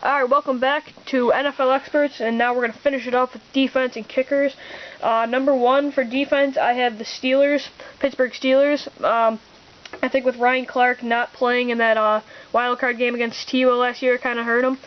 Alright, welcome back to NFL Experts, and now we're going to finish it off with defense and kickers. Number one for defense, I have the Steelers, Pittsburgh Steelers. I think with Ryan Clark not playing in that wild card game against Tebow last year, it kind of hurt him.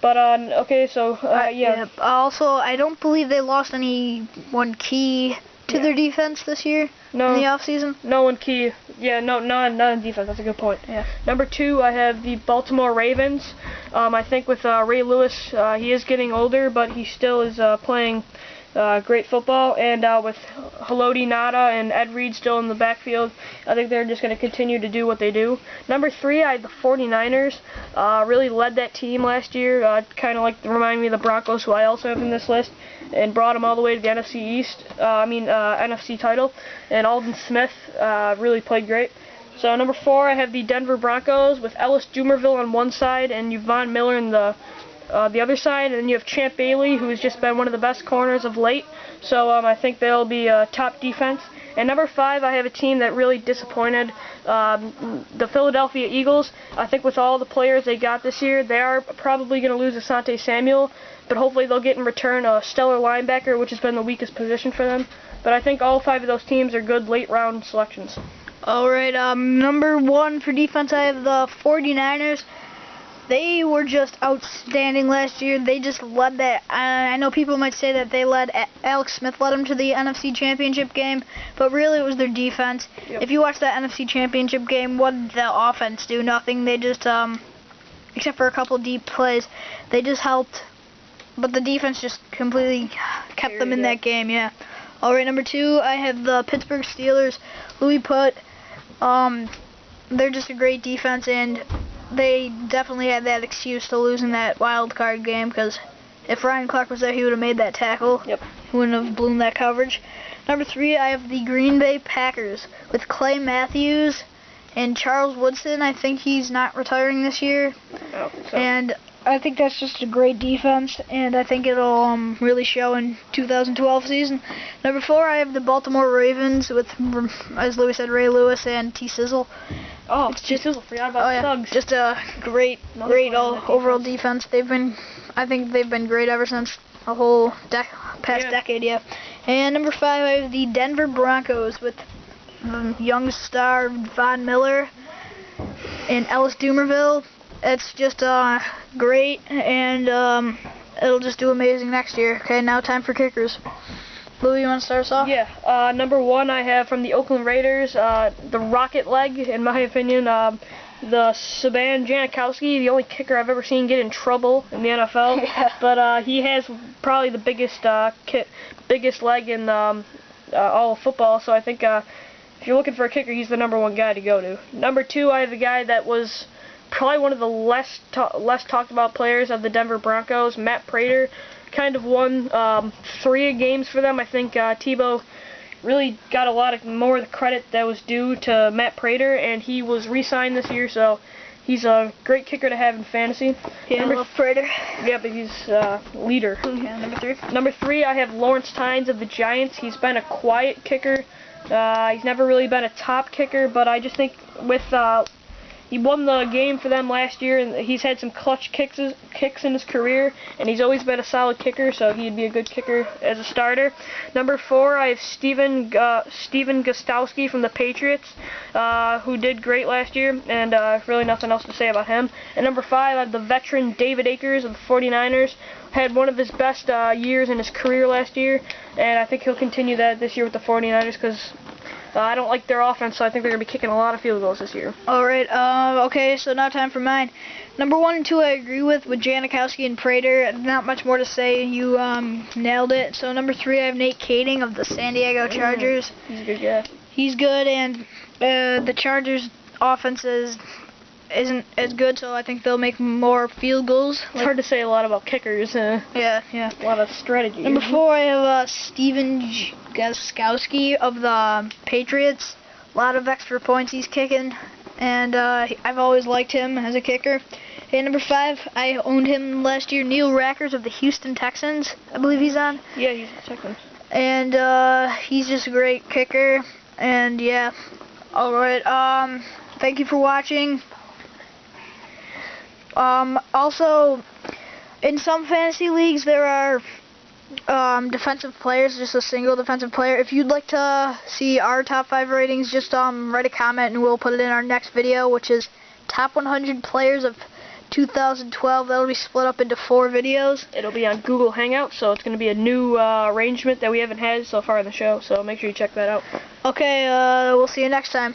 But, okay, so, yeah. Also, I don't believe they lost anyone key to their defense this year in the offseason. No one key. Yeah, not in defense. That's a good point. Yeah. Number two, I have the Baltimore Ravens. I think with Ray Lewis, he is getting older, but he still is playing great football. And with Haloti Ngata and Ed Reed still in the backfield, I think they're just going to continue to do what they do. Number three, I have the 49ers. Really led that team last year. Kind of remind me of the Broncos, who I also have in this list, and brought them all the way to the NFC East. NFC title. And Aldon Smith really played great. So number four, I have the Denver Broncos with Ellis Dumervil on one side and Yvonne Miller in the other side, and then you have Champ Bailey, who has just been one of the best corners of late. So I think they'll be top defense. And number five, I have a team that really disappointed, the Philadelphia Eagles. I think with all the players they got this year, they are probably going to lose Asante Samuel, but hopefully they'll get in return a stellar linebacker, which has been the weakest position for them. But I think all five of those teams are good late-round selections. All right, number one for defense, I have the 49ers. They were just outstanding last year. They just led that. I know people might say that they led, Alex Smith led them to the NFC Championship game, but really it was their defense. Yep. If you watch that NFC Championship game, what did the offense do? Nothing. They just, except for a couple deep plays, they just helped. But the defense just completely kept them in that game, yeah. All right, number two, I have the Pittsburgh Steelers. Louis Putt. They're just a great defense, and they definitely had that excuse to lose in that wild card game, because if Ryan Clark was there, he would have made that tackle. Yep. He wouldn't have blown that coverage. Number three, I have the Green Bay Packers with Clay Matthews and Charles Woodson. I think he's not retiring this year. Oh, so. And I think that's just a great defense, and I think it'll really show in 2012 season. Number four, I have the Baltimore Ravens with, as Louis said, Ray Lewis and T. Sizzle. Oh, it's just Sizzle. Forgot about Suggs. Just a great overall defense. I think they've been great ever since the whole past decade. Yeah. And number five, I have the Denver Broncos with young star Von Miller and Ellis Dumervil. It's just great, and it'll just do amazing next year. Okay, now time for kickers. Louis, you want to start us off? Yeah. Number one, I have from the Oakland Raiders, the rocket leg, in my opinion, the Saban Janikowski, the only kicker I've ever seen get in trouble in the NFL. Yeah. But he has probably the biggest leg in all of football. So I think if you're looking for a kicker, he's the number one guy to go to. Number two, I have the guy that was probably one of the less talked about players of the Denver Broncos, Matt Prater. Kind of won 3 games for them. I think Tebow really got a lot more of the credit that was due to Matt Prater, and he was re-signed this year, so he's a great kicker to have in fantasy. Yeah, I love Prater. Yeah, but he's leader. Yeah, number three. Number three, I have Lawrence Tynes of the Giants. He's been a quiet kicker. He's never really been a top kicker, but I just think with he won the game for them last year, and he's had some clutch kicks in his career, and he's always been a solid kicker, so he'd be a good kicker as a starter. Number four, I have Steven Gostkowski from the Patriots, who did great last year, and really nothing else to say about him. And number five, I have the veteran David Akers of the 49ers. Had one of his best years in his career last year, and I think he'll continue that this year with the 49ers, because I don't like their offense, so I think they're going to be kicking a lot of field goals this year. All right, okay, so now time for mine. Number one and two I agree with Janikowski and Prater. Not much more to say. You nailed it. So number three, I have Nate Kading of the San Diego Chargers. He's a good guy. He's good, and the Chargers' offense isn't as good, so I think they'll make more field goals. It's hard to say a lot about kickers. Yeah. A lot of strategy. Number four, I have Steven Gostkowski of the Patriots. A lot of extra points he's kicking, and I've always liked him as a kicker. And number five, I owned him last year, Neil Rackers of the Houston Texans. I believe he's on. Yeah, he's the Texans. And he's just a great kicker. And yeah. All right. Thank you for watching. Also, in some fantasy leagues there are defensive players, just a single defensive player. If you'd like to see our top 5 ratings, just write a comment and we'll put it in our next video, which is top 100 players of 2012. That'll be split up into 4 videos. It'll be on Google Hangouts, so it's going to be a new arrangement that we haven't had so far in the show, so make sure you check that out. Okay, we'll see you next time.